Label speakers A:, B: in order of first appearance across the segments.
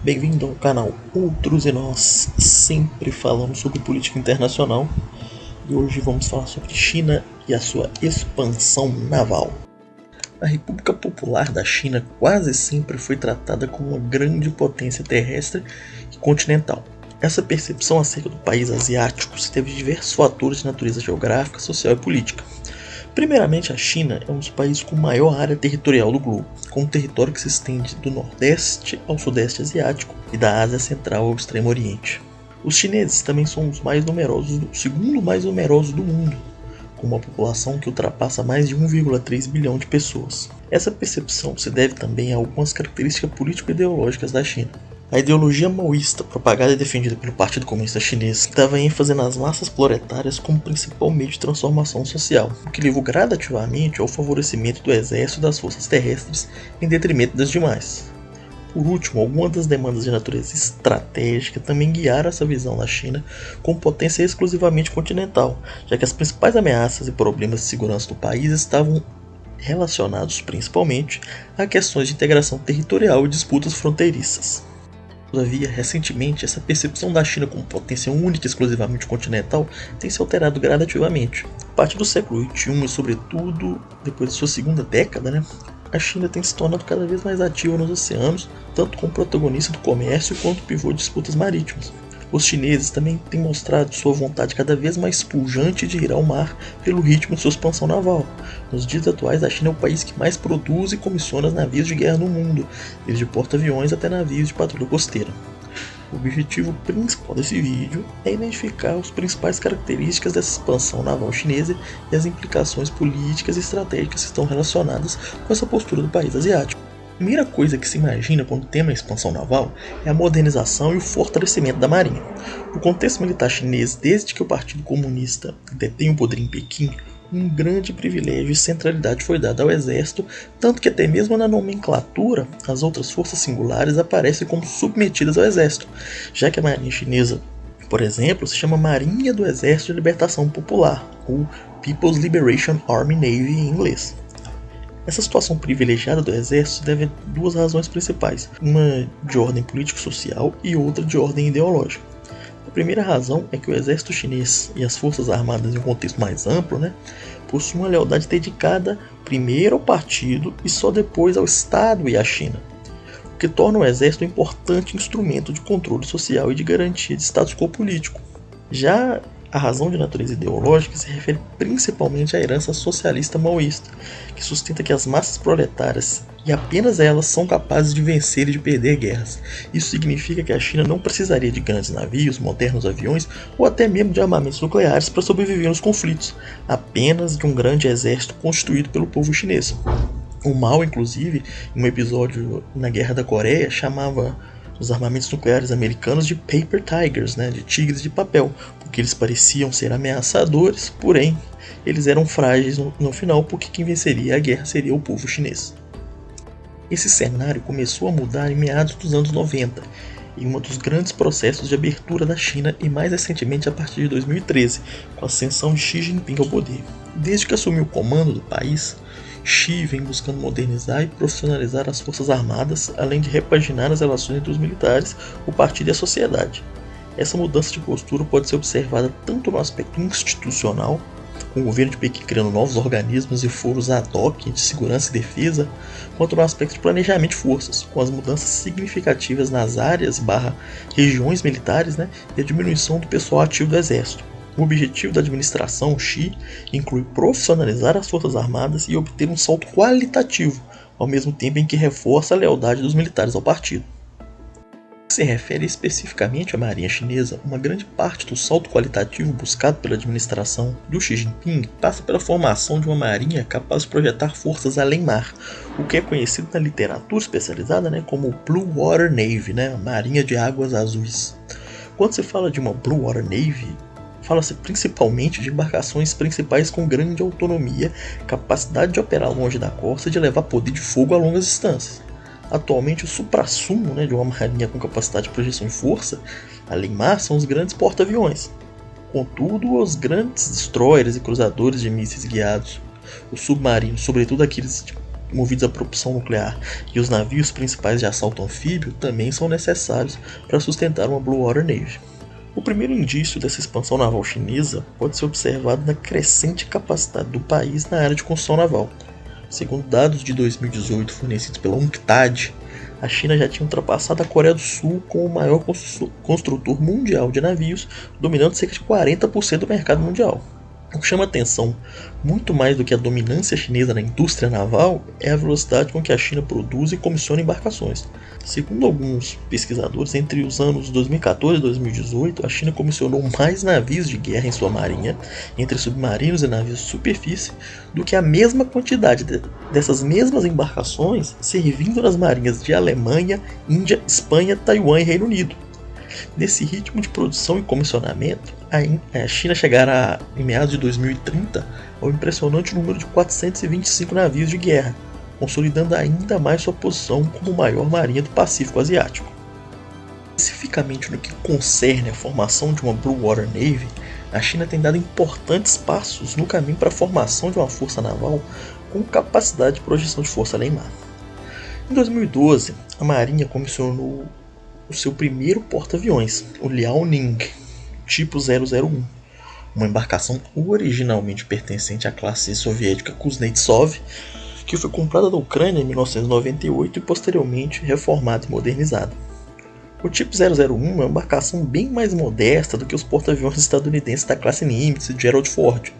A: Bem-vindo ao canal Outros e Nós, sempre falamos sobre política internacional. E hoje vamos falar sobre China e a sua expansão naval. A República Popular da China quase sempre foi tratada como uma grande potência terrestre e continental. Essa percepção acerca do país asiático se deve a diversos fatores de natureza geográfica, social e política. Primeiramente, a China é um dos países com maior área territorial do globo, com um território que se estende do Nordeste ao Sudeste Asiático e da Ásia Central ao Extremo Oriente. Os chineses também são os mais numerosos, o segundo mais numeroso do mundo, com uma população que ultrapassa mais de 1,3 bilhão de pessoas. Essa percepção se deve também a algumas características político-ideológicas da China. A ideologia maoísta, propagada e defendida pelo Partido Comunista Chinês, dava ênfase nas massas proletárias como principal meio de transformação social, o que levou gradativamente ao favorecimento do exército e das forças terrestres em detrimento das demais. Por último, algumas das demandas de natureza estratégica também guiaram essa visão da China como potência exclusivamente continental, já que as principais ameaças e problemas de segurança do país estavam relacionados principalmente a questões de integração territorial e disputas fronteiriças. Todavia, recentemente, essa percepção da China como potência única e exclusivamente continental tem se alterado gradativamente. A partir do século XXI e sobretudo depois de sua segunda década, a China tem se tornado cada vez mais ativa nos oceanos, tanto como protagonista do comércio quanto pivô de disputas marítimas. Os chineses também têm mostrado sua vontade cada vez mais pujante de ir ao mar pelo ritmo de sua expansão naval. Nos dias atuais, a China é o país que mais produz e comissiona navios de guerra no mundo, desde porta-aviões até navios de patrulha costeira. O objetivo principal desse vídeo é identificar as principais características dessa expansão naval chinesa e as implicações políticas e estratégicas que estão relacionadas com essa postura do país asiático. A primeira coisa que se imagina quando tema a expansão naval é a modernização e o fortalecimento da marinha. No contexto militar chinês, desde que o Partido Comunista detém o poder em Pequim, um grande privilégio e centralidade foi dado ao exército, tanto que até mesmo na nomenclatura, as outras forças singulares aparecem como submetidas ao exército, já que a marinha chinesa, por exemplo, se chama Marinha do Exército de Libertação Popular, ou People's Liberation Army Navy em inglês. Essa situação privilegiada do exército se deve a duas razões principais, uma de ordem político-social e outra de ordem ideológica. A primeira razão é que o exército chinês e as forças armadas em um contexto mais amplo, possuem uma lealdade dedicada primeiro ao partido e só depois ao Estado e à China, o que torna o exército um importante instrumento de controle social e de garantia de status quo político. Já a razão de natureza ideológica se refere principalmente à herança socialista maoísta, que sustenta que as massas proletárias e apenas elas são capazes de vencer e de perder guerras. Isso significa que a China não precisaria de grandes navios, modernos aviões ou até mesmo de armamentos nucleares para sobreviver nos conflitos, apenas de um grande exército constituído pelo povo chinês. O Mao, inclusive, em um episódio na Guerra da Coreia, chamava os armamentos nucleares americanos de paper tigers, de tigres de papel, porque eles pareciam ser ameaçadores, porém eles eram frágeis no final, porque quem venceria a guerra seria o povo chinês. Esse cenário começou a mudar em meados dos anos 90, em um dos grandes processos de abertura da China e mais recentemente a partir de 2013, com a ascensão de Xi Jinping ao poder. Desde que assumiu o comando do país, Xi vem buscando modernizar e profissionalizar as forças armadas, além de repaginar as relações entre os militares, o partido e a sociedade. Essa mudança de postura pode ser observada tanto no aspecto institucional, com o governo de Pequim criando novos organismos e foros ad hoc de segurança e defesa, quanto no aspecto de planejamento de forças, com as mudanças significativas nas áreas/regiões militares e a diminuição do pessoal ativo do exército. O objetivo da administração Xi inclui profissionalizar as forças armadas e obter um salto qualitativo, ao mesmo tempo em que reforça a lealdade dos militares ao partido. No que se refere especificamente à marinha chinesa, uma grande parte do salto qualitativo buscado pela administração do Xi Jinping passa pela formação de uma marinha capaz de projetar forças além mar, o que é conhecido na literatura especializada como Blue Water Navy, marinha de águas azuis. Quando se fala de uma Blue Water Navy, fala-se principalmente de embarcações principais com grande autonomia, capacidade de operar longe da costa e de levar poder de fogo a longas distâncias. Atualmente, o suprassumo de uma marinha com capacidade de projeção e força, além mar, são os grandes porta-aviões. Contudo, os grandes destroyers e cruzadores de mísseis guiados, os submarinos, sobretudo aqueles movidos a propulsão nuclear e os navios principais de assalto anfíbio também são necessários para sustentar uma Blue Water Navy. O primeiro indício dessa expansão naval chinesa pode ser observado na crescente capacidade do país na área de construção naval. Segundo dados de 2018 fornecidos pela UNCTAD, a China já tinha ultrapassado a Coreia do Sul como o maior construtor mundial de navios, dominando cerca de 40% do mercado mundial. O que chama atenção, muito mais do que a dominância chinesa na indústria naval, é a velocidade com que a China produz e comissiona embarcações. Segundo alguns pesquisadores, entre os anos 2014 e 2018, a China comissionou mais navios de guerra em sua marinha, entre submarinos e navios de superfície, do que a mesma quantidade dessas mesmas embarcações servindo nas marinhas de Alemanha, Índia, Espanha, Taiwan e Reino Unido. Nesse ritmo de produção e comissionamento, a China chegará, em meados de 2030, ao impressionante número de 425 navios de guerra, consolidando ainda mais sua posição como maior marinha do Pacífico Asiático. Especificamente no que concerne a formação de uma Blue Water Navy, a China tem dado importantes passos no caminho para a formação de uma força naval com capacidade de projeção de força além mar. Em 2012, a Marinha comissionou o seu primeiro porta-aviões, o Liaoning, tipo 001, uma embarcação originalmente pertencente à classe soviética Kuznetsov, que foi comprada da Ucrânia em 1998 e posteriormente reformada e modernizada. O tipo 001 é uma embarcação bem mais modesta do que os porta-aviões estadunidenses da classe Nimitz e Gerald Ford,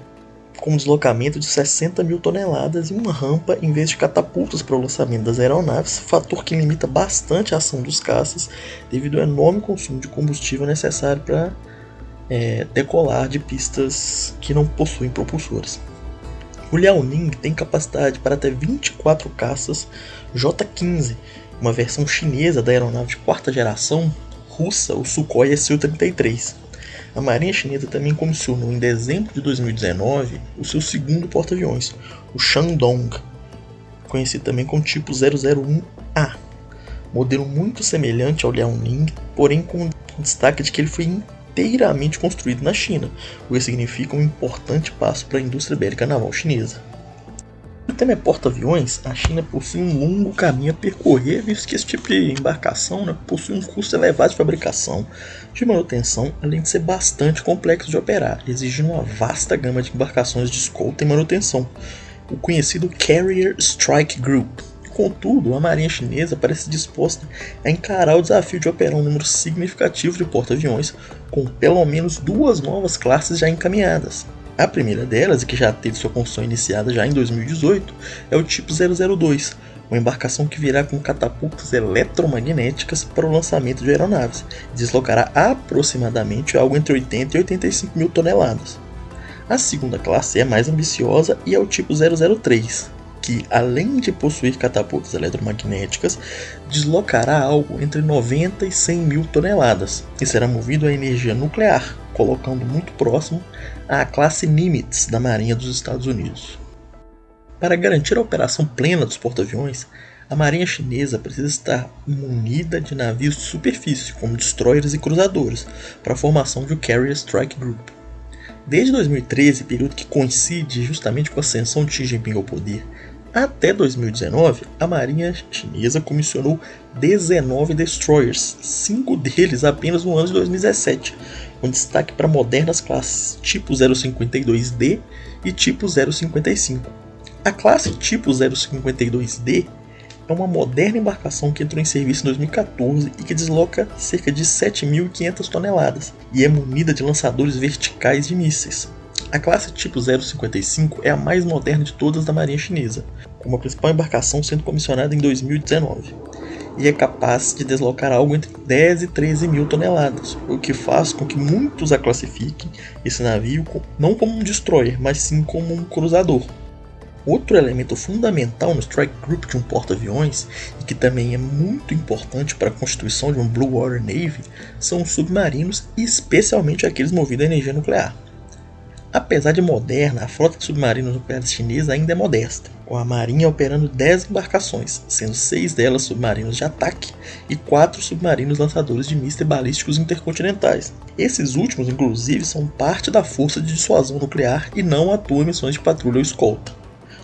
A: com um deslocamento de 60 mil toneladas e uma rampa em vez de catapultas para o lançamento das aeronaves, fator que limita bastante a ação dos caças devido ao enorme consumo de combustível necessário para decolar de pistas que não possuem propulsores. O Liaoning tem capacidade para até 24 caças J-15, uma versão chinesa da aeronave de quarta geração russa, o Sukhoi Su-33. A Marinha Chinesa também comissionou em dezembro de 2019 o seu segundo porta-aviões, o Shandong, conhecido também como tipo 001A, modelo muito semelhante ao Liaoning, porém com o destaque de que ele foi inteiramente construído na China, o que significa um importante passo para a indústria bélica naval chinesa. No tema porta-aviões, a China possui um longo caminho a percorrer, visto que esse tipo de embarcação possui um custo elevado de fabricação, de manutenção, além de ser bastante complexo de operar, exigindo uma vasta gama de embarcações de escolta e manutenção, o conhecido Carrier Strike Group. Contudo, a Marinha Chinesa parece disposta a encarar o desafio de operar um número significativo de porta-aviões, com pelo menos 2 novas classes já encaminhadas. A primeira delas, e que já teve sua construção iniciada já em 2018, é o tipo 002, uma embarcação que virá com catapultas eletromagnéticas para o lançamento de aeronaves, e deslocará aproximadamente algo entre 80 e 85 mil toneladas. A segunda classe é mais ambiciosa e é o tipo 003, que, além de possuir catapultas eletromagnéticas, deslocará algo entre 90 e 100 mil toneladas, e será movido a energia nuclear, colocando muito próximo à classe Nimitz da Marinha dos Estados Unidos. Para garantir a operação plena dos porta-aviões, a Marinha Chinesa precisa estar munida de navios de superfície, como destroyers e cruzadores, para a formação de um Carrier Strike Group. Desde 2013, período que coincide justamente com a ascensão de Xi Jinping ao poder, até 2019, a Marinha Chinesa comissionou 19 destroyers, 5 deles apenas no ano de 2017, com destaque para modernas classes tipo 052D e tipo 055. A classe tipo 052D é uma moderna embarcação que entrou em serviço em 2014 e que desloca cerca de 7.500 toneladas e é munida de lançadores verticais de mísseis. A classe tipo 055 é a mais moderna de todas da Marinha Chinesa, com a principal embarcação sendo comissionada em 2019, e é capaz de deslocar algo entre 10 e 13 mil toneladas, o que faz com que muitos a classifiquem esse navio não como um destroyer, mas sim como um cruzador. Outro elemento fundamental no Strike Group de um porta-aviões, e que também é muito importante para a constituição de um Blue Water Navy, são os submarinos, especialmente aqueles movidos a energia nuclear. Apesar de moderna, a frota de submarinos nucleares chinesa ainda é modesta, com a Marinha operando 10 embarcações, sendo 6 delas submarinos de ataque e 4 submarinos lançadores de mísseis balísticos intercontinentais. Esses últimos, inclusive, são parte da força de dissuasão nuclear e não atuam em missões de patrulha ou escolta.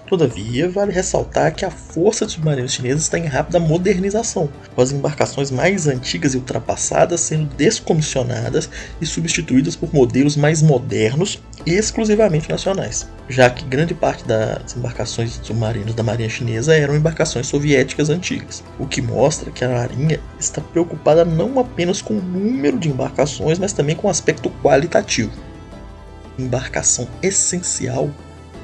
A: Todavia, vale ressaltar que a força de submarinos chineses está em rápida modernização, com as embarcações mais antigas e ultrapassadas sendo descomissionadas e substituídas por modelos mais modernos e exclusivamente nacionais, já que grande parte das embarcações de submarinos da marinha chinesa eram embarcações soviéticas antigas, o que mostra que a marinha está preocupada não apenas com o número de embarcações, mas também com o aspecto qualitativo. Embarcação essencial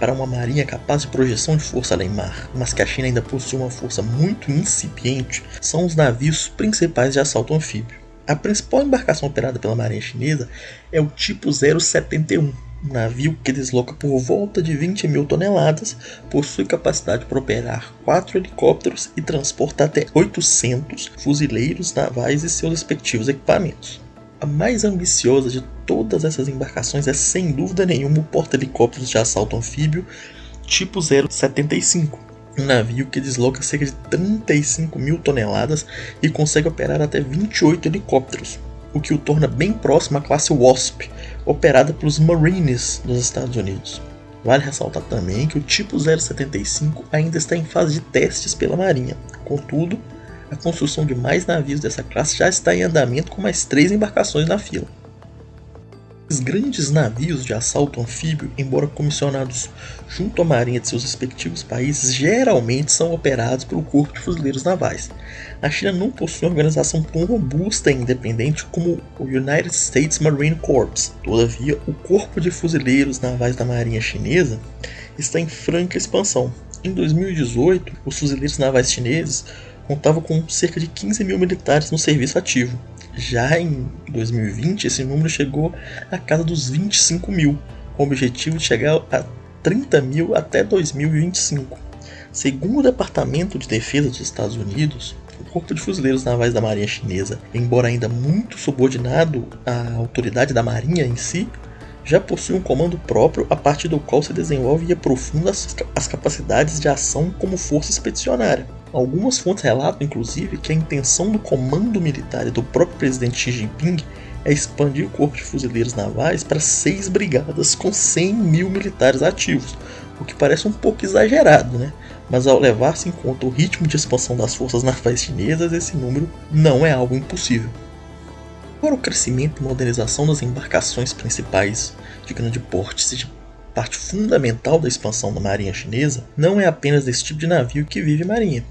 A: para uma marinha capaz de projeção de força além mar, mas que a China ainda possui uma força muito incipiente, são os navios principais de assalto anfíbio. A principal embarcação operada pela marinha chinesa é o tipo 071, um navio que desloca por volta de 20 mil toneladas, possui capacidade para operar 4 helicópteros e transporta até 800 fuzileiros navais e seus respectivos equipamentos. A mais ambiciosa de todas essas embarcações é sem dúvida nenhuma o porta-helicópteros de assalto anfíbio tipo 075, um navio que desloca cerca de 35 mil toneladas e consegue operar até 28 helicópteros, o que o torna bem próximo à classe Wasp, operada pelos Marines dos Estados Unidos. Vale ressaltar também que o tipo 075 ainda está em fase de testes pela Marinha, contudo, a construção de mais navios dessa classe já está em andamento com mais 3 embarcações na fila. Os grandes navios de assalto anfíbio, embora comissionados junto à marinha de seus respectivos países, geralmente são operados pelo Corpo de Fuzileiros Navais. A China não possui uma organização tão robusta e independente como o United States Marine Corps. Todavia, o Corpo de Fuzileiros Navais da Marinha Chinesa está em franca expansão. Em 2018, os fuzileiros navais chineses contavam com cerca de 15 mil militares no serviço ativo. Já em 2020, esse número chegou à casa dos 25 mil, com o objetivo de chegar a 30 mil até 2025. Segundo o Departamento de Defesa dos Estados Unidos, o Corpo de Fuzileiros Navais da Marinha Chinesa, embora ainda muito subordinado à autoridade da Marinha em si, já possui um comando próprio a partir do qual se desenvolve e aprofunda as capacidades de ação como força expedicionária. Algumas fontes relatam, inclusive, que a intenção do comando militar e do próprio presidente Xi Jinping é expandir o Corpo de Fuzileiros Navais para 6 brigadas com 100 mil militares ativos, o que parece um pouco exagerado, né? Mas ao levar-se em conta o ritmo de expansão das forças navais chinesas, esse número não é algo impossível. Embora o crescimento e modernização das embarcações principais de grande porte seja parte fundamental da expansão da marinha chinesa, não é apenas desse tipo de navio que vive a marinha.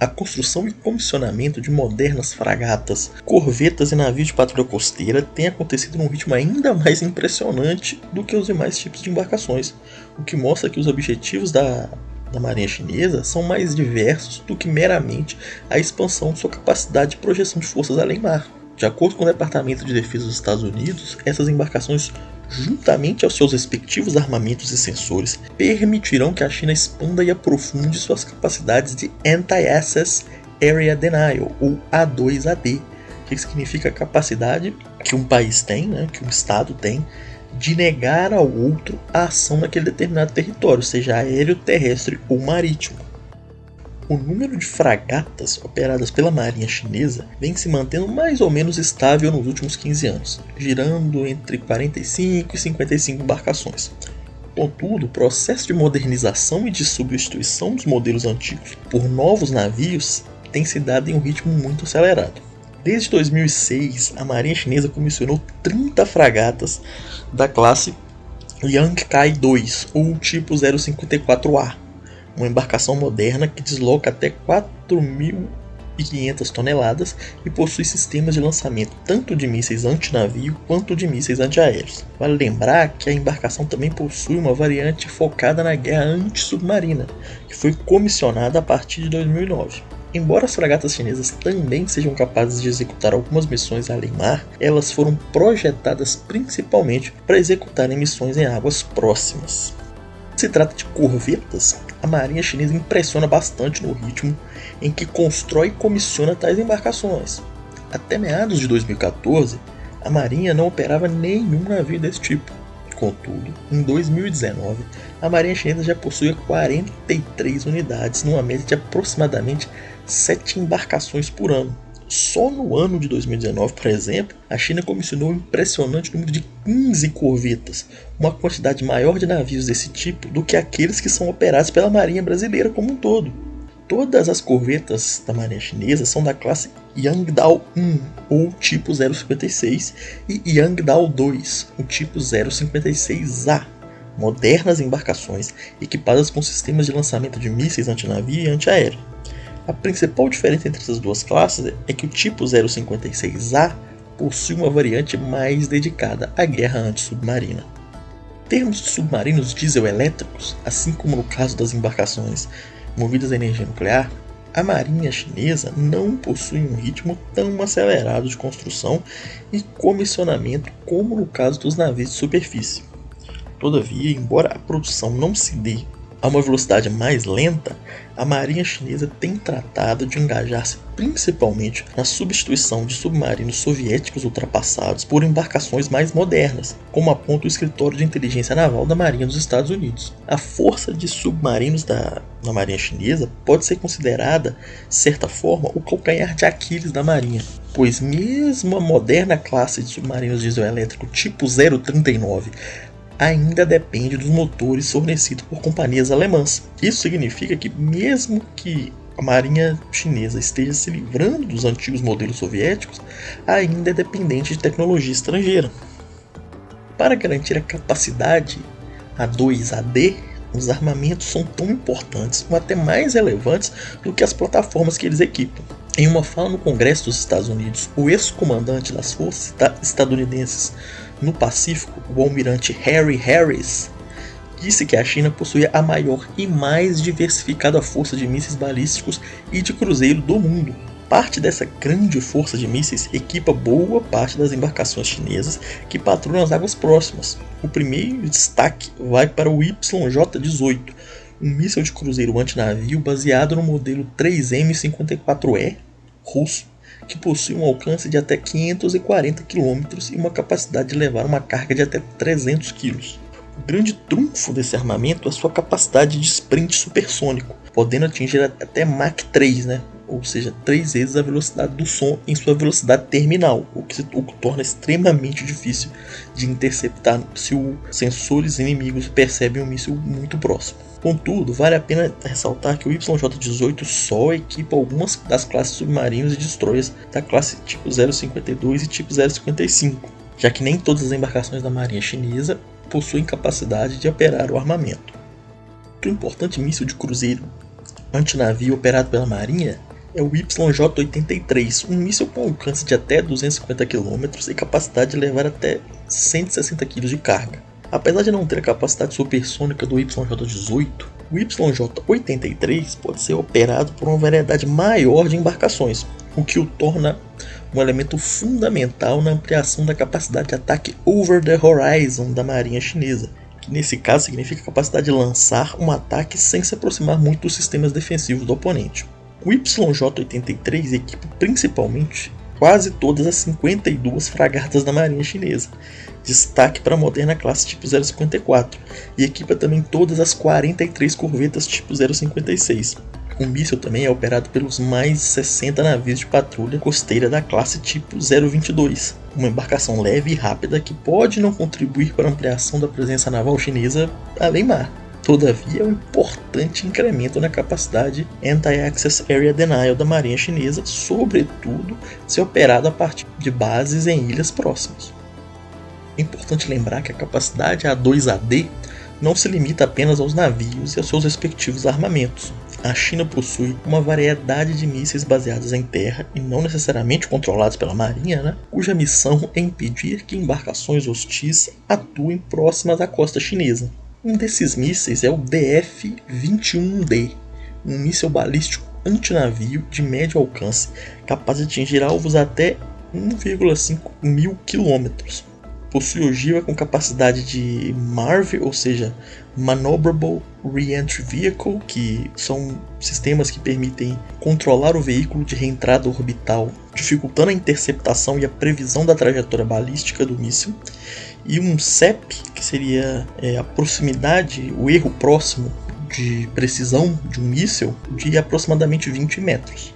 A: A construção e comissionamento de modernas fragatas, corvetas e navios de patrulha costeira tem acontecido num ritmo ainda mais impressionante do que os demais tipos de embarcações, o que mostra que os objetivos da marinha chinesa são mais diversos do que meramente a expansão de sua capacidade de projeção de forças além mar. De acordo com o Departamento de Defesa dos Estados Unidos, essas embarcações, juntamente aos seus respectivos armamentos e sensores, permitirão que a China expanda e aprofunde suas capacidades de Anti-Access Area Denial, ou A2AD, que significa a capacidade que um país tem, que um Estado tem, de negar ao outro a ação naquele determinado território, seja aéreo, terrestre ou marítimo. O número de fragatas operadas pela marinha chinesa vem se mantendo mais ou menos estável nos últimos 15 anos, girando entre 45 e 55 embarcações. Contudo, o processo de modernização e de substituição dos modelos antigos por novos navios tem se dado em um ritmo muito acelerado. Desde 2006, a marinha chinesa comissionou 30 fragatas da classe Yangkai II, ou tipo 054A, uma embarcação moderna que desloca até 4.500 toneladas e possui sistemas de lançamento tanto de mísseis antinavio quanto de mísseis antiaéreos. Vale lembrar que a embarcação também possui uma variante focada na guerra antissubmarina, que foi comissionada a partir de 2009. Embora as fragatas chinesas também sejam capazes de executar algumas missões além mar, elas foram projetadas principalmente para executarem missões em águas próximas. Se trata de corvetas, a marinha chinesa impressiona bastante no ritmo em que constrói e comissiona tais embarcações. Até meados de 2014, a marinha não operava nenhum navio desse tipo. Contudo, em 2019, a marinha chinesa já possui 43 unidades, numa média de aproximadamente 7 embarcações por ano. Só no ano de 2019, por exemplo, a China comissionou um impressionante número de 15 corvetas, uma quantidade maior de navios desse tipo do que aqueles que são operados pela Marinha Brasileira como um todo. Todas as corvetas da Marinha Chinesa são da classe Yangdao 1, ou tipo 056, e Yangdao 2, o tipo 056A, modernas embarcações equipadas com sistemas de lançamento de mísseis antinavio e antiaéreo. A principal diferença entre essas duas classes é que o tipo 056A possui uma variante mais dedicada à guerra antissubmarina. Em termos de submarinos diesel-elétricos, assim como no caso das embarcações movidas a energia nuclear, a marinha chinesa não possui um ritmo tão acelerado de construção e comissionamento como no caso dos navios de superfície. Todavia, embora a produção não se dê a uma velocidade mais lenta, a marinha chinesa tem tratado de engajar-se principalmente na substituição de submarinos soviéticos ultrapassados por embarcações mais modernas, como aponta o Escritório de Inteligência Naval da Marinha dos Estados Unidos. A força de submarinos da marinha chinesa pode ser considerada, de certa forma, o calcanhar de Aquiles da marinha, pois mesmo a moderna classe de submarinos dieselétrico tipo 039 ainda depende dos motores fornecidos por companhias alemãs. Isso significa que, mesmo que a marinha chinesa esteja se livrando dos antigos modelos soviéticos, ainda é dependente de tecnologia estrangeira. Para garantir a capacidade A2AD, os armamentos são tão importantes ou até mais relevantes do que as plataformas que eles equipam. Em uma fala no Congresso dos Estados Unidos, o ex-comandante das forças estadunidenses no Pacífico, o almirante Harry Harris, disse que a China possuía a maior e mais diversificada força de mísseis balísticos e de cruzeiro do mundo. Parte dessa grande força de mísseis equipa boa parte das embarcações chinesas que patrulham as águas próximas. O primeiro destaque vai para o YJ-18, um míssil de cruzeiro antinavio baseado no modelo 3M54E russo, que possui um alcance de até 540 km e uma capacidade de levar uma carga de até 300 kg. O grande trunfo desse armamento é sua capacidade de sprint supersônico, podendo atingir até Mach 3, ou seja, 3 vezes a velocidade do som em sua velocidade terminal, o que torna extremamente difícil de interceptar se os sensores inimigos percebem um míssil muito próximo. Contudo, vale a pena ressaltar que o YJ-18 só equipa algumas das classes submarinos e destroyers da classe tipo 052 e tipo 055, já que nem todas as embarcações da marinha chinesa possuem capacidade de operar o armamento. Outro importante míssil de cruzeiro antinavio operado pela marinha é o YJ-83, um míssil com alcance de até 250 km e capacidade de levar até 160 kg de carga. Apesar de não ter a capacidade supersônica do YJ-18, o YJ-83 pode ser operado por uma variedade maior de embarcações, o que o torna um elemento fundamental na ampliação da capacidade de ataque over the horizon da marinha chinesa, que nesse caso significa a capacidade de lançar um ataque sem se aproximar muito dos sistemas defensivos do oponente. O YJ-83 equipa principalmente quase todas as 52 fragatas da marinha chinesa, destaque para a moderna classe tipo 054, e equipa também todas as 43 corvetas tipo 056. O míssil também é operado pelos mais 60 navios de patrulha costeira da classe tipo 022, uma embarcação leve e rápida que pode não contribuir para a ampliação da presença naval chinesa além mar. Todavia, é um importante incremento na capacidade Anti-Access Area Denial da marinha chinesa, sobretudo se operado a partir de bases em ilhas próximas. É importante lembrar que a capacidade A2AD não se limita apenas aos navios e aos seus respectivos armamentos. A China possui uma variedade de mísseis baseados em terra e não necessariamente controlados pela marinha, cuja missão é impedir que embarcações hostis atuem próximas à costa chinesa. Um desses mísseis é o DF-21D, um míssil balístico antinavio de médio alcance, capaz de atingir alvos até 1,5 mil km. Possui ogiva com capacidade de MARV, ou seja, Maneuverable Re-Entry Vehicle, que são sistemas que permitem controlar o veículo de reentrada orbital, dificultando a interceptação e a previsão da trajetória balística do míssil, e um CEP, que seria a proximidade, o erro próximo de precisão de um míssil de aproximadamente 20 metros.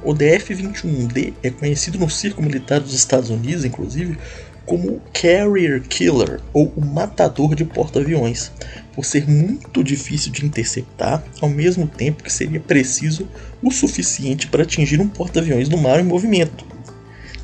A: O DF-21D é conhecido no círculo militar dos Estados Unidos, inclusive, como Carrier Killer, ou o matador de porta-aviões, por ser muito difícil de interceptar, ao mesmo tempo que seria preciso o suficiente para atingir um porta-aviões no mar em movimento.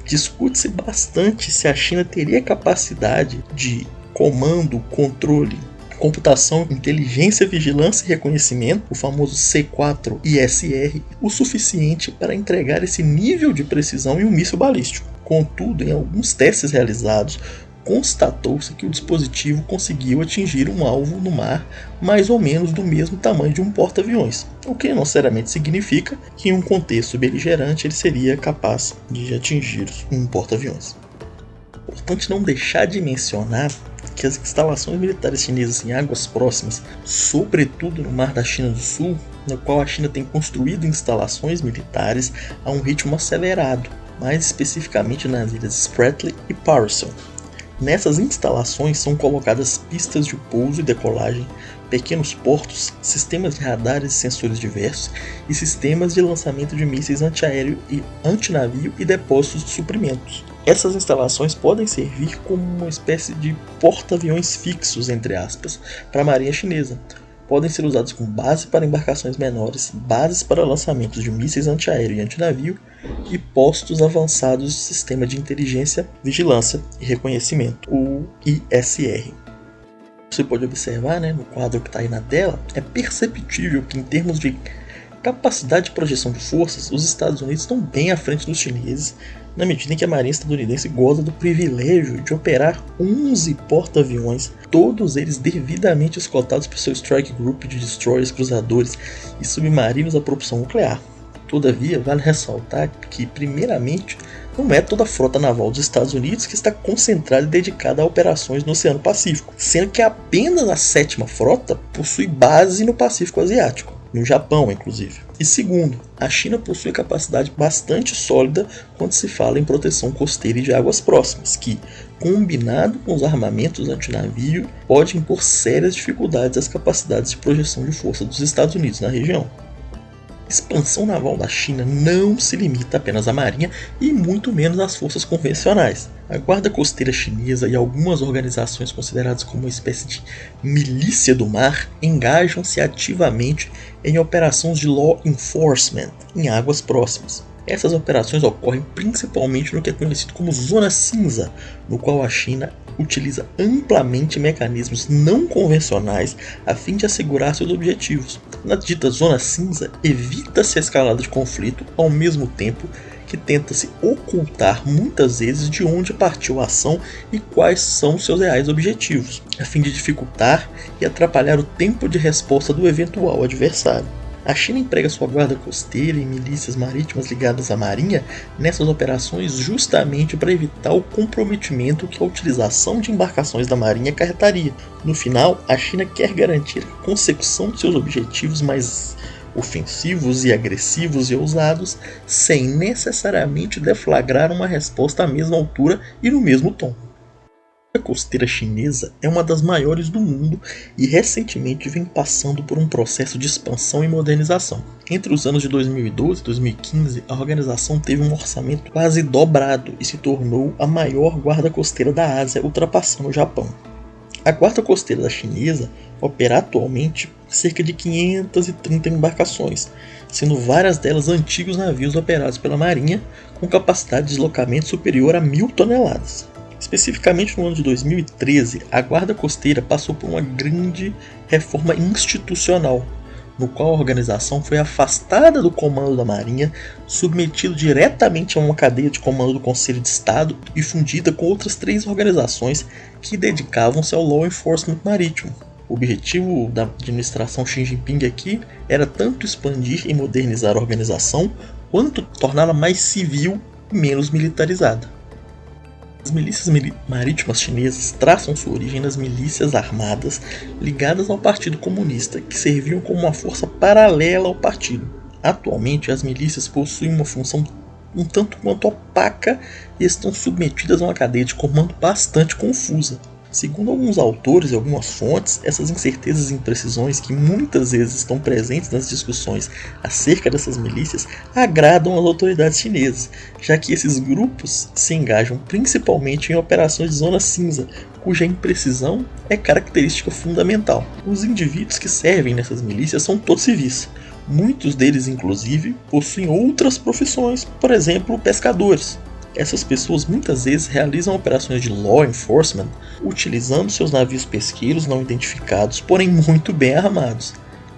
A: Discute-se bastante se a China teria capacidade de comando, controle, computação, inteligência, vigilância e reconhecimento, o famoso C4ISR, o suficiente para entregar esse nível de precisão em um míssil balístico. Contudo, em alguns testes realizados, constatou-se que o dispositivo conseguiu atingir um alvo no mar mais ou menos do mesmo tamanho de um porta-aviões, o que não necessariamente significa que em um contexto beligerante ele seria capaz de atingir um porta-aviões. Importante não deixar de mencionar que as instalações militares chinesas em águas próximas, sobretudo no Mar da China do Sul, no qual a China tem construído instalações militares a um ritmo acelerado, mais especificamente nas ilhas Spratly e Paracel. Nessas instalações são colocadas pistas de pouso e decolagem, pequenos portos, sistemas de radares e sensores diversos e sistemas de lançamento de mísseis antiaéreo e antinavio e depósitos de suprimentos. Essas instalações podem servir como uma espécie de porta-aviões fixos, entre aspas, para a marinha chinesa. Podem ser usados como base para embarcações menores, bases para lançamentos de mísseis antiaéreo e antinavio e postos avançados de sistema de inteligência, vigilância e reconhecimento, o ISR. Você pode observar, no quadro que está aí na tela, é perceptível que em termos de capacidade de projeção de forças, os Estados Unidos estão bem à frente dos chineses, na medida em que a marinha estadunidense goza do privilégio de operar 11 porta-aviões, todos eles devidamente escoltados por seu Strike Group de destroyers, cruzadores e submarinos a propulsão nuclear. Todavia, vale ressaltar que, primeiramente, não é toda a frota naval dos Estados Unidos que está concentrada e dedicada a operações no Oceano Pacífico, sendo que apenas a 7ª Frota possui base no Pacífico Asiático, no Japão inclusive. E segundo, a China possui capacidade bastante sólida quando se fala em proteção costeira e de águas próximas, que, combinado com os armamentos antinavio, pode impor sérias dificuldades às capacidades de projeção de força dos Estados Unidos na região. A expansão naval da China não se limita apenas à marinha e muito menos às forças convencionais. A guarda costeira chinesa e algumas organizações consideradas como uma espécie de milícia do mar engajam-se ativamente em operações de law enforcement em águas próximas. Essas operações ocorrem principalmente no que é conhecido como Zona Cinza, no qual a China utiliza amplamente mecanismos não convencionais a fim de assegurar seus objetivos. Na dita Zona Cinza, evita-se a escalada de conflito, ao mesmo tempo que tenta-se ocultar muitas vezes de onde partiu a ação e quais são seus reais objetivos, a fim de dificultar e atrapalhar o tempo de resposta do eventual adversário. A China emprega sua guarda costeira e milícias marítimas ligadas à marinha nessas operações justamente para evitar o comprometimento que a utilização de embarcações da marinha acarretaria. No final, a China quer garantir a consecução de seus objetivos mais ofensivos e agressivos e ousados, sem necessariamente deflagrar uma resposta à mesma altura e no mesmo tom. A costeira chinesa é uma das maiores do mundo e recentemente vem passando por um processo de expansão e modernização. Entre os anos de 2012 e 2015, a organização teve um orçamento quase dobrado e se tornou a maior guarda costeira da Ásia, ultrapassando o Japão. A guarda costeira da chinesa opera atualmente cerca de 530 embarcações, sendo várias delas antigos navios operados pela Marinha, com capacidade de deslocamento superior a 1.000 toneladas. Especificamente no ano de 2013, a Guarda Costeira passou por uma grande reforma institucional, no qual a organização foi afastada do comando da Marinha, submetida diretamente a uma cadeia de comando do Conselho de Estado e fundida com outras 3 organizações que dedicavam-se ao law enforcement marítimo. O objetivo da administração Xi Jinping aqui era tanto expandir e modernizar a organização, quanto torná-la mais civil e menos militarizada. As milícias marítimas chinesas traçam sua origem nas milícias armadas ligadas ao Partido Comunista, que serviam como uma força paralela ao partido. Atualmente, as milícias possuem uma função um tanto quanto opaca e estão submetidas a uma cadeia de comando bastante confusa. Segundo alguns autores e algumas fontes, essas incertezas e imprecisões que muitas vezes estão presentes nas discussões acerca dessas milícias agradam às autoridades chinesas, já que esses grupos se engajam principalmente em operações de zona cinza, cuja imprecisão é característica fundamental. Os indivíduos que servem nessas milícias são todos civis. Muitos deles, inclusive, possuem outras profissões, por exemplo, pescadores. Essas pessoas muitas vezes realizam operações de law enforcement utilizando seus navios pesqueiros não identificados, porém muito bem armados.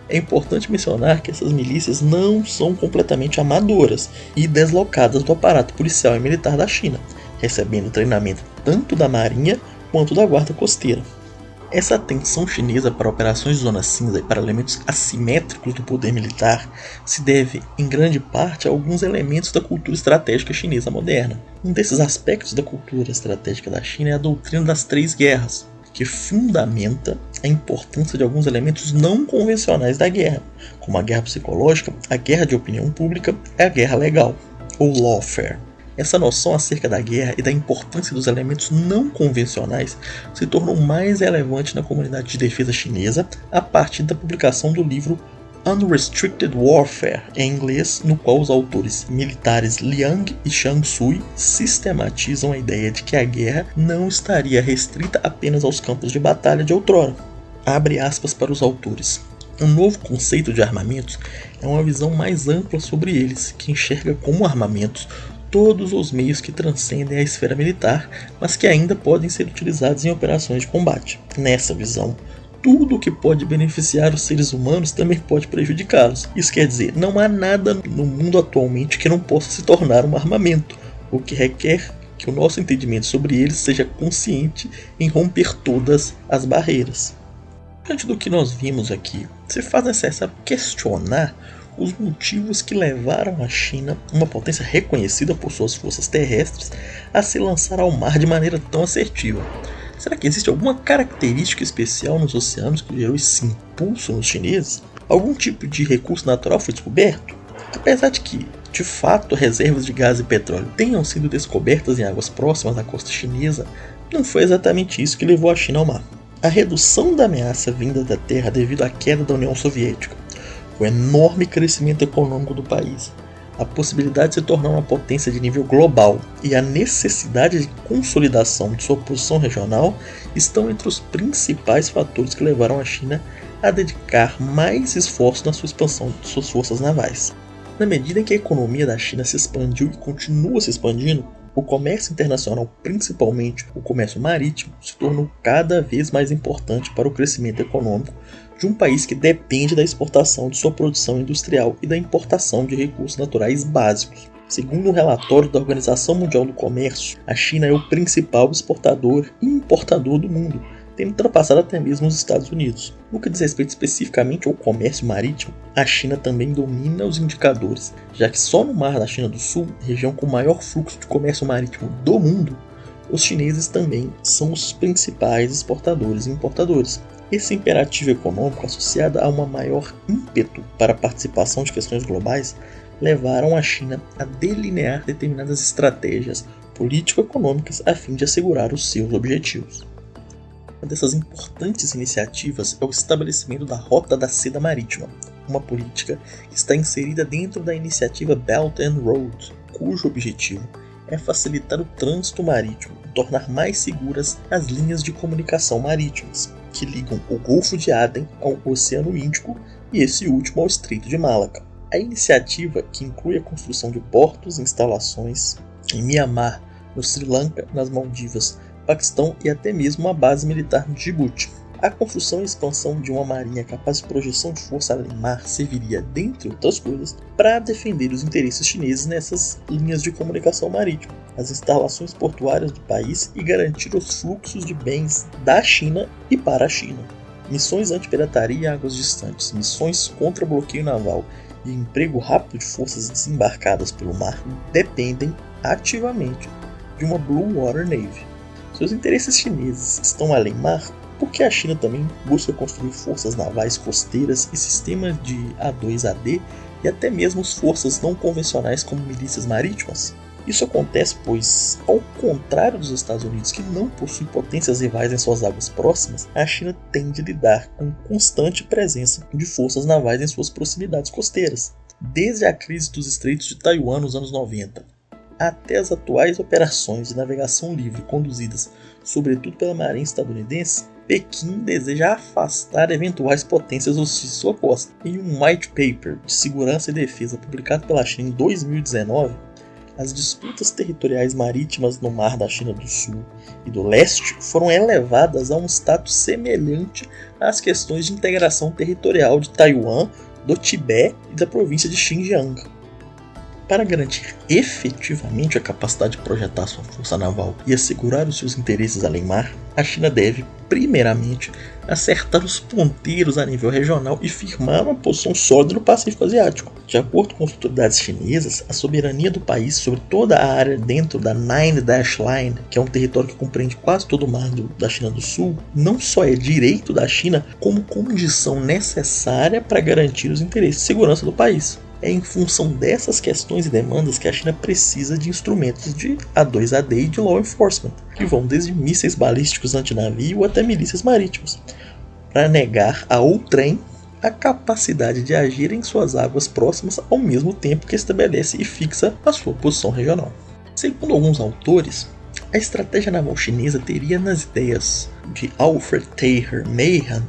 A: É importante mencionar que essas milícias não são completamente amadoras e deslocadas do aparato policial e militar da China, recebendo treinamento tanto da Marinha quanto da Guarda Costeira. Essa atenção chinesa para operações de zona cinza e para elementos assimétricos do poder militar se deve, em grande parte, a alguns elementos da cultura estratégica chinesa moderna. Um desses aspectos da cultura estratégica da China é a doutrina das três guerras, que fundamenta a importância de alguns elementos não convencionais da guerra, como a guerra psicológica, a guerra de opinião pública e a guerra legal, ou lawfare. Essa noção acerca da guerra e da importância dos elementos não convencionais se tornou mais relevante na comunidade de defesa chinesa a partir da publicação do livro Unrestricted Warfare, em inglês, no qual os autores militares Liang e Shang Tsui sistematizam a ideia de que a guerra não estaria restrita apenas aos campos de batalha de outrora. Abre aspas para os autores. Um novo conceito de armamentos é uma visão mais ampla sobre eles, que enxerga como armamentos todos os meios que transcendem a esfera militar, mas que ainda podem ser utilizados em operações de combate. Nessa visão, tudo o que pode beneficiar os seres humanos também pode prejudicá-los. Isso quer dizer, não há nada no mundo atualmente que não possa se tornar um armamento, o que requer que o nosso entendimento sobre eles seja consciente em romper todas as barreiras. Diante do que nós vimos aqui, se faz necessário questionar os motivos que levaram a China, uma potência reconhecida por suas forças terrestres, a se lançar ao mar de maneira tão assertiva. Será que existe alguma característica especial nos oceanos que gerou esse impulso nos chineses? Algum tipo de recurso natural foi descoberto? Apesar de que, de fato, reservas de gás e petróleo tenham sido descobertas em águas próximas da costa chinesa, não foi exatamente isso que levou a China ao mar. A redução da ameaça vinda da terra devido à queda da União Soviética, o enorme crescimento econômico do país, a possibilidade de se tornar uma potência de nível global e a necessidade de consolidação de sua posição regional estão entre os principais fatores que levaram a China a dedicar mais esforço na sua expansão de suas forças navais. Na medida em que a economia da China se expandiu e continua se expandindo, o comércio internacional, principalmente o comércio marítimo, se tornou cada vez mais importante para o crescimento econômico de um país que depende da exportação de sua produção industrial e da importação de recursos naturais básicos. Segundo um relatório da Organização Mundial do Comércio, a China é o principal exportador e importador do mundo, tendo ultrapassado até mesmo os Estados Unidos. No que diz respeito especificamente ao comércio marítimo, a China também domina os indicadores, já que só no Mar da China do Sul, região com maior fluxo de comércio marítimo do mundo, os chineses também são os principais exportadores e importadores. Esse imperativo econômico, associado a um maior ímpeto para a participação de questões globais, levaram a China a delinear determinadas estratégias político-econômicas a fim de assegurar os seus objetivos. Uma dessas importantes iniciativas é o estabelecimento da Rota da Seda Marítima, uma política que está inserida dentro da iniciativa Belt and Road, cujo objetivo é facilitar o trânsito marítimo e tornar mais seguras as linhas de comunicação marítimas, que ligam o Golfo de Aden ao Oceano Índico e esse último ao Estreito de Malaca. A iniciativa, que inclui a construção de portos e instalações em Mianmar, no Sri Lanka, nas Maldivas, Paquistão e até mesmo uma base militar no Djibouti. A construção e expansão de uma marinha capaz de projeção de força além mar serviria, dentre outras coisas, para defender os interesses chineses nessas linhas de comunicação marítima, as instalações portuárias do país e garantir os fluxos de bens da China e para a China. Missões anti-pirataria em águas distantes, missões contra bloqueio naval e emprego rápido de forças desembarcadas pelo mar dependem ativamente de uma Blue Water Navy. Se os interesses chineses estão além mar, por que a China também busca construir forças navais costeiras e sistemas de A2AD e até mesmo forças não convencionais como milícias marítimas? Isso acontece pois, ao contrário dos Estados Unidos, que não possui potências rivais em suas águas próximas, a China tem de lidar com constante presença de forças navais em suas proximidades costeiras. Desde a crise dos Estreitos de Taiwan nos anos 90, até as atuais operações de navegação livre conduzidas sobretudo pela Marinha estadunidense, Pequim deseja afastar eventuais potências hostis de sua costa. Em um white paper de segurança e defesa publicado pela China em 2019, as disputas territoriais marítimas no Mar da China do Sul e do Leste foram elevadas a um status semelhante às questões de integração territorial de Taiwan, do Tibete e da província de Xinjiang. Para garantir efetivamente a capacidade de projetar sua força naval e assegurar os seus interesses além mar, a China deve, primeiramente, acertar os ponteiros a nível regional e firmar uma posição sólida no Pacífico Asiático. De acordo com as autoridades chinesas, a soberania do país sobre toda a área dentro da Nine Dash Line, que é um território que compreende quase todo o mar da China do Sul, não só é direito da China, como condição necessária para garantir os interesses de segurança do país. É em função dessas questões e demandas que a China precisa de instrumentos de A2AD e de law enforcement, que vão desde mísseis balísticos antinavio até milícias marítimas, para negar a outrem a capacidade de agir em suas águas próximas ao mesmo tempo que estabelece e fixa a sua posição regional. Segundo alguns autores, a estratégia naval chinesa teria nas ideias de Alfred Thayer Mahan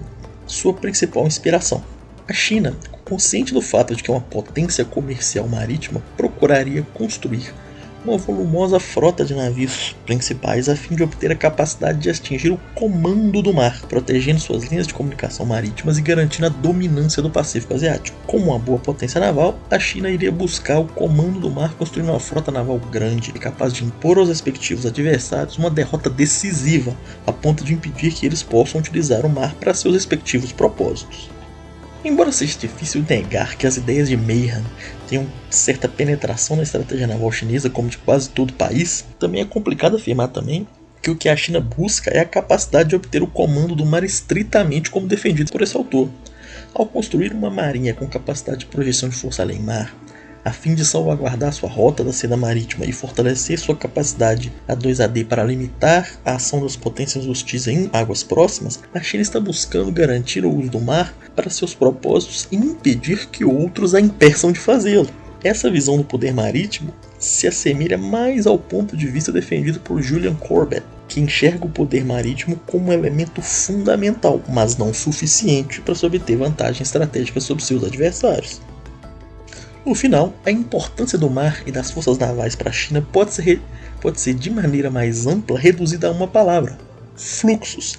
A: sua principal inspiração. A China, consciente do fato de que uma potência comercial marítima, procuraria construir uma volumosa frota de navios principais a fim de obter a capacidade de atingir o comando do mar, protegendo suas linhas de comunicação marítimas e garantindo a dominância do Pacífico Asiático. Como uma boa potência naval, a China iria buscar o comando do mar construindo uma frota naval grande e capaz de impor aos respectivos adversários uma derrota decisiva, a ponto de impedir que eles possam utilizar o mar para seus respectivos propósitos. Embora seja difícil negar que as ideias de Mahan tenham certa penetração na estratégia naval chinesa, como de quase todo o país, também é complicado afirmar também que o que a China busca é a capacidade de obter o comando do mar estritamente como defendido por esse autor. Ao construir uma marinha com capacidade de projeção de força além mar, a fim de salvaguardar sua rota da seda marítima e fortalecer sua capacidade A2AD para limitar a ação das potências hostis em águas próximas, a China está buscando garantir o uso do mar para seus propósitos e impedir que outros a impeçam de fazê-lo. Essa visão do poder marítimo se assemelha mais ao ponto de vista defendido por Julian Corbett, que enxerga o poder marítimo como um elemento fundamental, mas não suficiente para se obter vantagem estratégica sobre seus adversários. No final, a importância do mar e das forças navais para a China pode ser de maneira mais ampla reduzida a uma palavra: fluxos.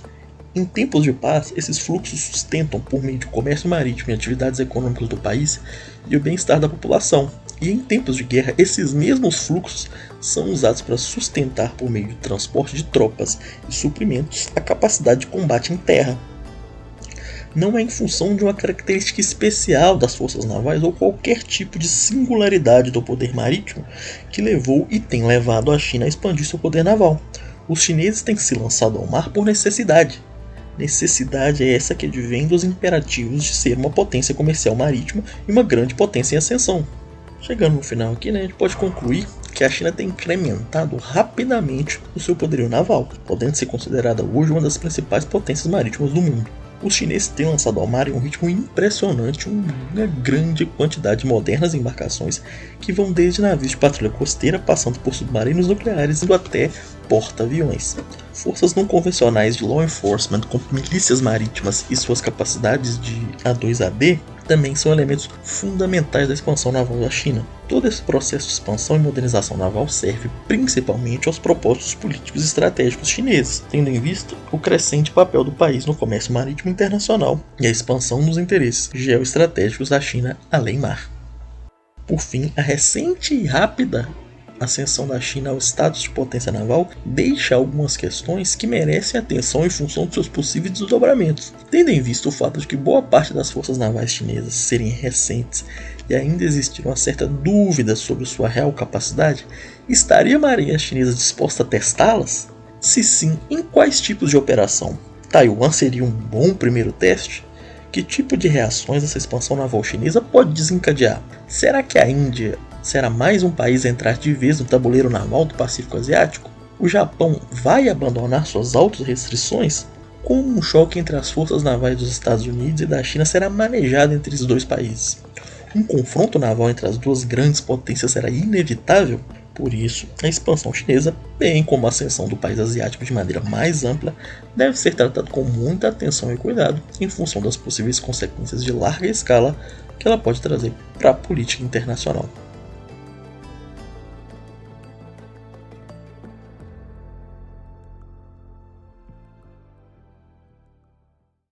A: Em tempos de paz, esses fluxos sustentam, por meio de comércio marítimo e atividades econômicas do país, e o bem-estar da população. E em tempos de guerra, esses mesmos fluxos são usados para sustentar, por meio de transporte de tropas e suprimentos, a capacidade de combate em terra. Não é em função de uma característica especial das forças navais ou qualquer tipo de singularidade do poder marítimo que levou e tem levado a China a expandir seu poder naval. Os chineses têm se lançado ao mar por necessidade. Necessidade é essa que advém dos imperativos de ser uma potência comercial marítima e uma grande potência em ascensão. Chegando no final aqui, a gente pode concluir que a China tem incrementado rapidamente o seu poderio naval, podendo ser considerada hoje uma das principais potências marítimas do mundo. Os chineses têm lançado ao mar em um ritmo impressionante uma grande quantidade de modernas embarcações que vão desde navios de patrulha costeira, passando por submarinos nucleares, indo até porta-aviões. Forças não convencionais de law enforcement, como milícias marítimas e suas capacidades de A2AD, também são elementos fundamentais da expansão naval da China. Todo esse processo de expansão e modernização naval serve principalmente aos propósitos políticos e estratégicos chineses, tendo em vista o crescente papel do país no comércio marítimo internacional e a expansão dos interesses geoestratégicos da China além mar. Por fim, a recente e rápida ascensão da China ao status de potência naval deixa algumas questões que merecem atenção em função de seus possíveis desdobramentos. Tendo em vista o fato de que boa parte das forças navais chinesas serem recentes e ainda existir uma certa dúvida sobre sua real capacidade, estaria a marinha chinesa disposta a testá-las? Se sim, em quais tipos de operação? Taiwan seria um bom primeiro teste? Que tipo de reações essa expansão naval chinesa pode desencadear? Será que a Índia Será mais um país a entrar de vez no tabuleiro naval do Pacífico Asiático? O Japão vai abandonar suas autorrestrições? Como um choque entre as forças navais dos Estados Unidos e da China será manejado entre os dois países? Um confronto naval entre as duas grandes potências será inevitável? Por isso, a expansão chinesa, bem como a ascensão do país asiático de maneira mais ampla, deve ser tratado com muita atenção e cuidado em função das possíveis consequências de larga escala que ela pode trazer para a política internacional.